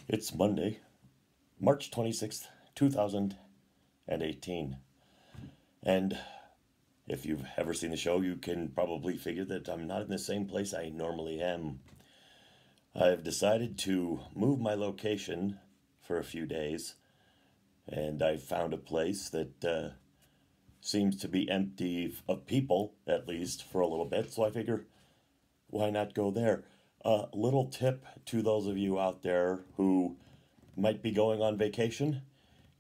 It's Monday, March 26th, 2018. And if you've ever seen the show, you can probably figure that I'm not in the same place I normally am. I've decided to move my location for a few days, and I found a place that seems to be empty of people, at least for a little bit, so I figure, why not go there? Little tip to those of you out there who might be going on vacation: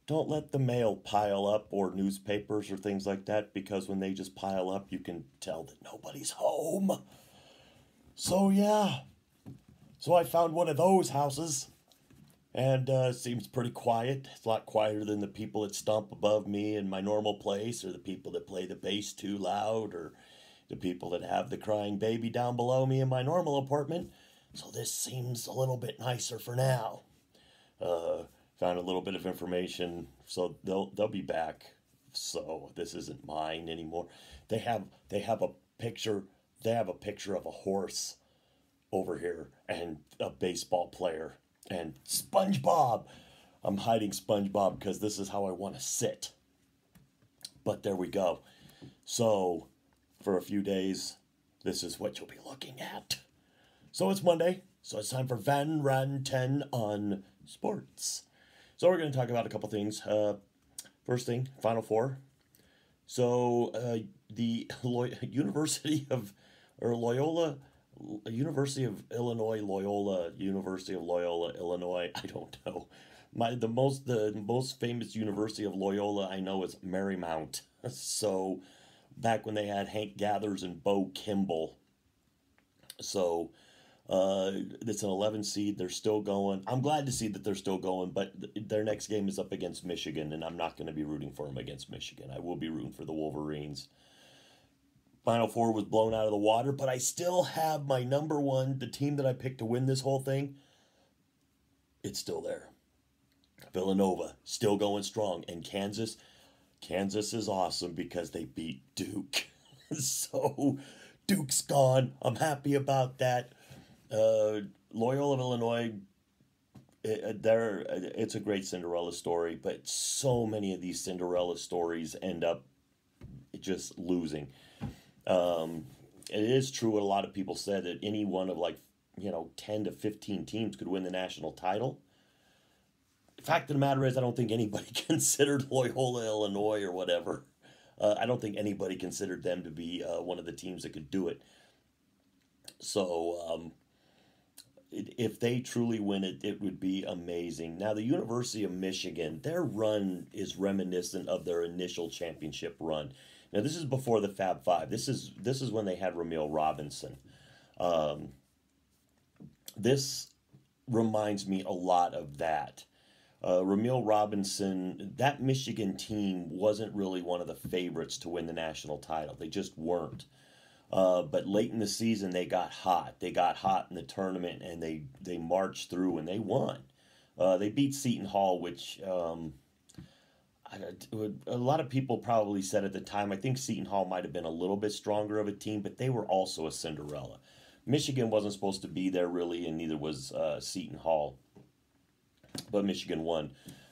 don't let the mail pile up, or newspapers or things like that, because when they just pile up, you can tell that nobody's home. So, yeah. So I found one of those houses, and seems pretty quiet. It's a lot quieter than the people that stomp above me in my normal place, or the people that play the bass too loud, or the people that have the crying baby down below me in my normal apartment. So this seems a little bit nicer for now. Uh, Found a little bit of information, so they'll be back. So this isn't mine anymore. They have a picture. They have a picture of a horse over here, and a baseball player, and SpongeBob. I'm hiding SpongeBob because this is how I want to sit. But there we go. So for a few days, this is what you'll be looking at. So it's Monday, so it's time for Vanran10 on sports. So we're going to talk about a couple things. First thing, Final Four. So the University of or Loyola, University of Illinois, Loyola, University of Loyola, Illinois. I don't know. The most famous University of Loyola I know is Marymount. So back when they had Hank Gathers and Bo Kimball. So it's an 11 seed. They're still going. I'm glad to see that they're still going, but their next game is up against Michigan, and I'm not going to be rooting for them against Michigan. I will be rooting for the Wolverines. Final Four was blown out of the water, but I still have my number one, the team that I picked to win this whole thing. It's still there. Villanova, still going strong. And Kansas is awesome because they beat Duke. So Duke's gone. I'm happy about that. Loyola of Illinois, it's a great Cinderella story, but so many of these Cinderella stories end up just losing. It is true what a lot of people said, that any one of 10 to 15 teams could win the national title. The fact of the matter is, I don't think anybody considered Loyola, Illinois, or whatever. I don't think anybody considered them to be one of the teams that could do it. So, if they truly win it, it would be amazing. Now, the University of Michigan, their run is reminiscent of their initial championship run. Now, this is before the Fab Five. This is when they had Ramil Robinson. This reminds me a lot of that. Ramil Robinson, that Michigan team wasn't really one of the favorites to win the national title. They just weren't. But late in the season, they got hot. They got hot in the tournament, and they marched through, and they won. They beat Seton Hall, which a lot of people probably said at the time, I think Seton Hall might have been a little bit stronger of a team, but they were also a Cinderella. Michigan wasn't supposed to be there, really, and neither was Seton Hall. But Michigan won.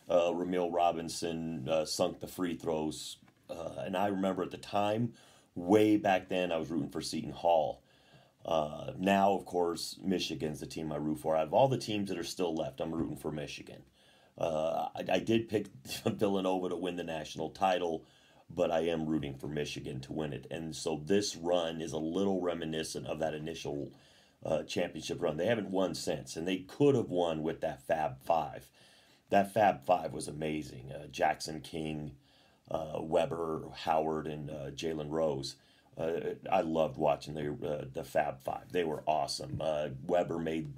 Ramil Robinson sunk the free throws. And I remember at the time, way back then, I was rooting for Seton Hall. Now, of course, Michigan's the team I root for. Out of all the teams that are still left, I'm rooting for Michigan. I did pick Villanova to win the national title, but I am rooting for Michigan to win it. And so this run is a little reminiscent of that initial championship run. They haven't won since, and they could have won with that Fab Five. That Fab Five was amazing. Jackson King, Weber, Howard, and Jalen Rose. I loved watching the Fab Five. They were awesome. Weber made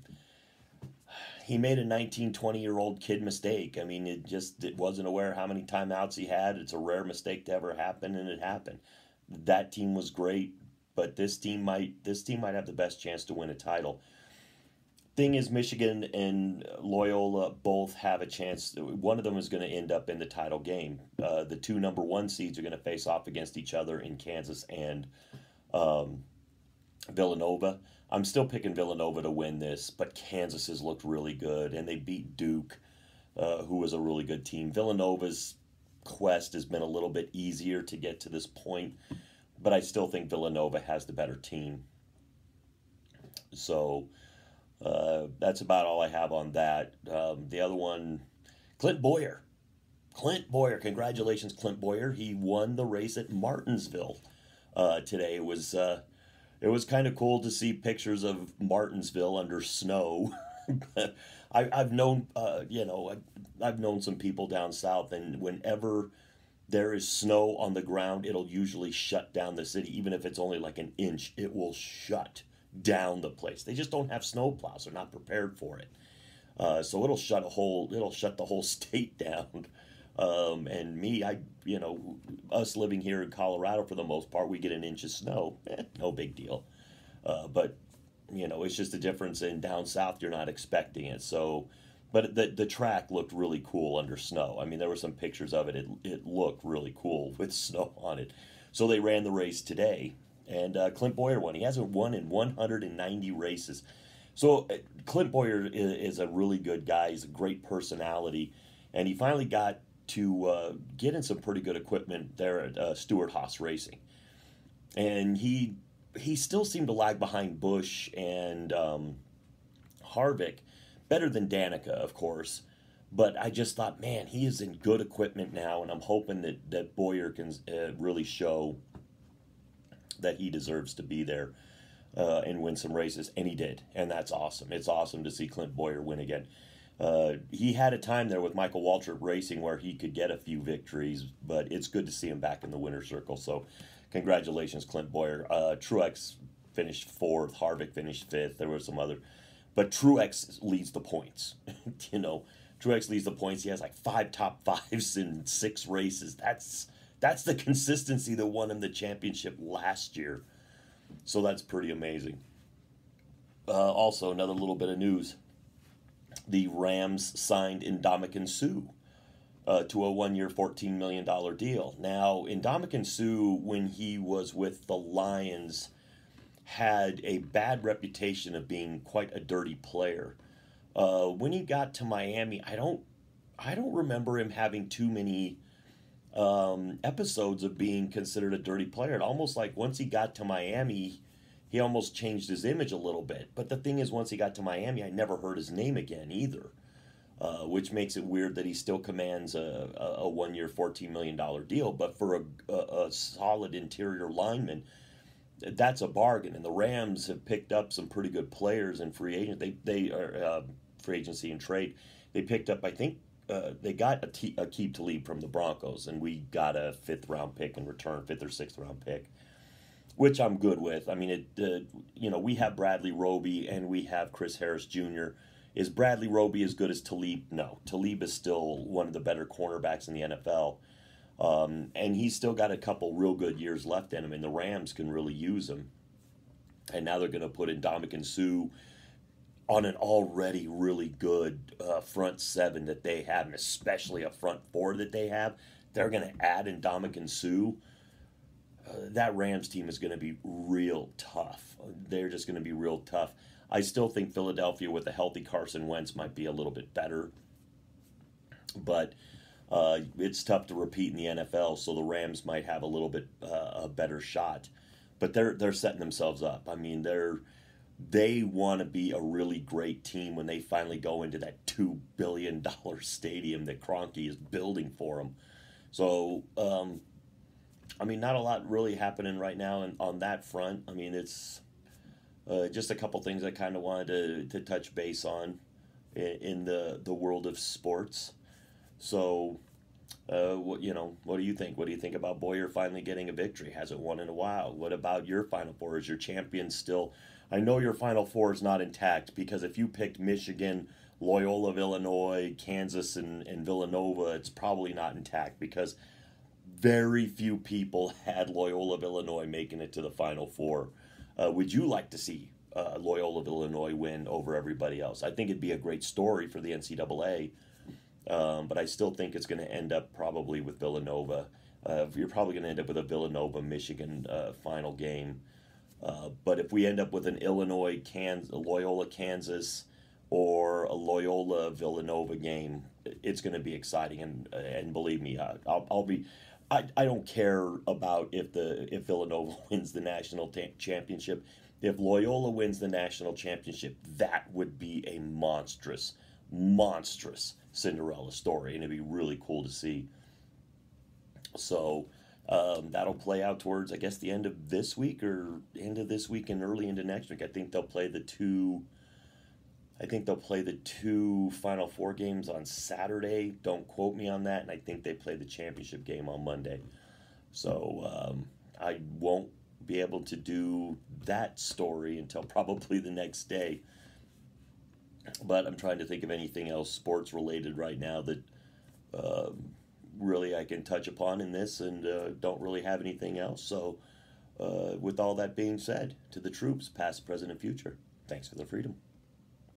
a 19, 20-year-old kid mistake. I mean, it wasn't aware how many timeouts he had. It's a rare mistake to ever happen, and it happened. That team was great, but this team might have the best chance to win a title. Thing is, Michigan and Loyola both have a chance. One of them is going to end up in the title game. The two number one seeds are going to face off against each other in Kansas and Villanova. I'm still picking Villanova to win this, but Kansas has looked really good, and they beat Duke, who was a really good team. Villanova's quest has been a little bit easier to get to this point, but I still think Villanova has the better team. So that's about all I have on that. The other one, Clint Bowyer. Clint Bowyer, congratulations, Clint Bowyer. He won the race at Martinsville today. It was kind of cool to see pictures of Martinsville under snow. I've known, I've known some people down south, and whenever there is snow on the ground, it'll usually shut down the city. Even if it's only like an inch, it will shut down the place. They just don't have snow plows. They're not prepared for it. So it'll shut the whole state down. And me, us living here in Colorado for the most part, we get an inch of snow. No big deal. But it's just a difference in down south. You're not expecting it. So, but the track looked really cool under snow. I mean, there were some pictures of it. It looked really cool with snow on it. So they ran the race today, and Clint Bowyer won. He hasn't won in 190 races. So Clint Bowyer is a really good guy. He's a great personality, and he finally got to get in some pretty good equipment there at Stewart Haas Racing. And he still seemed to lag behind Busch and Harvick, better than Danica, of course. But I just thought, man, he is in good equipment now, and I'm hoping that Bowyer can really show that he deserves to be there and win some races. And he did, and that's awesome. It's awesome to see Clint Bowyer win again. He had a time there with Michael Waltrip Racing where he could get a few victories, but it's good to see him back in the winner's circle. So congratulations, Clint Bowyer. Truex finished fourth. Harvick finished fifth. There were some other. But Truex leads the points. Truex leads the points. He has like 5 top fives in 6 races. That's the consistency that won him the championship last year. So that's pretty amazing. Also, another little bit of news. The Rams signed Ndamukong Suh to a 1-year, $14 million deal. Now, Ndamukong Suh, when he was with the Lions, had a bad reputation of being quite a dirty player. When he got to Miami, I don't remember him having too many episodes of being considered a dirty player. It almost like once he got to Miami, he almost changed his image a little bit. But the thing is, once he got to Miami, I never heard his name again either, which makes it weird that he still commands a 1-year, $14 million deal. But for a solid interior lineman, that's a bargain. And the Rams have picked up some pretty good players in free agent. They are free agency and trade. They picked up, I think, they got Aqib Talib from the Broncos, and we got a 5th-round pick in return, 5th or 6th-round pick, which I'm good with. I mean, we have Bradley Roby and we have Chris Harris Jr. Is Bradley Roby as good as Talib? No. Talib is still one of the better cornerbacks in the NFL. And he's still got a couple real good years left in him, and the Rams can really use him. And now they're going to put Ndamukong Suh on an already really good front 7 that they have, and especially a front 4 that they have. They're going to add Ndamukong Suh. That Rams team is going to be real tough. They're just going to be real tough. I still think Philadelphia with a healthy Carson Wentz might be a little bit better. But it's tough to repeat in the NFL, so the Rams might have a little bit a better shot. But they're setting themselves up. I mean, they want to be a really great team when they finally go into that $2 billion stadium that Kroenke is building for them. So, I mean, not a lot really happening right now on that front. I mean, it's just a couple things I kind of wanted to touch base on in the world of sports. So, what do you think? What do you think about Bowyer finally getting a victory? Hasn't won in a while. What about your Final Four? Is your champion still? I know your Final Four is not intact, because if you picked Michigan, Loyola of Illinois, Kansas, and Villanova, it's probably not intact, because very few people had Loyola of Illinois making it to the Final Four. Would you like to see Loyola of Illinois win over everybody else? I think it'd be a great story for the NCAA, but I still think it's going to end up probably with Villanova. You're probably going to end up with a Villanova-Michigan final game. But if we end up with an Illinois, Kansas, Loyola, Kansas, or a Loyola Villanova game, it's going to be exciting. And believe me, I'll be. I don't care about if Villanova wins the national championship. If Loyola wins the national championship, that would be a monstrous Cinderella story, and it'd be really cool to see. So that'll play out towards, I guess, the end of this week or end of this week and early into next week. I think they'll play the two. I think they'll play the two Final Four games on Saturday. Don't quote me on that. And I think they play the championship game on Monday. So I won't be able to do that story until probably the next day. But I'm trying to think of anything else sports related right now that really I can touch upon in this, and don't really have anything else. So, with all that being said, to the troops, past, present, and future, thanks for the freedom.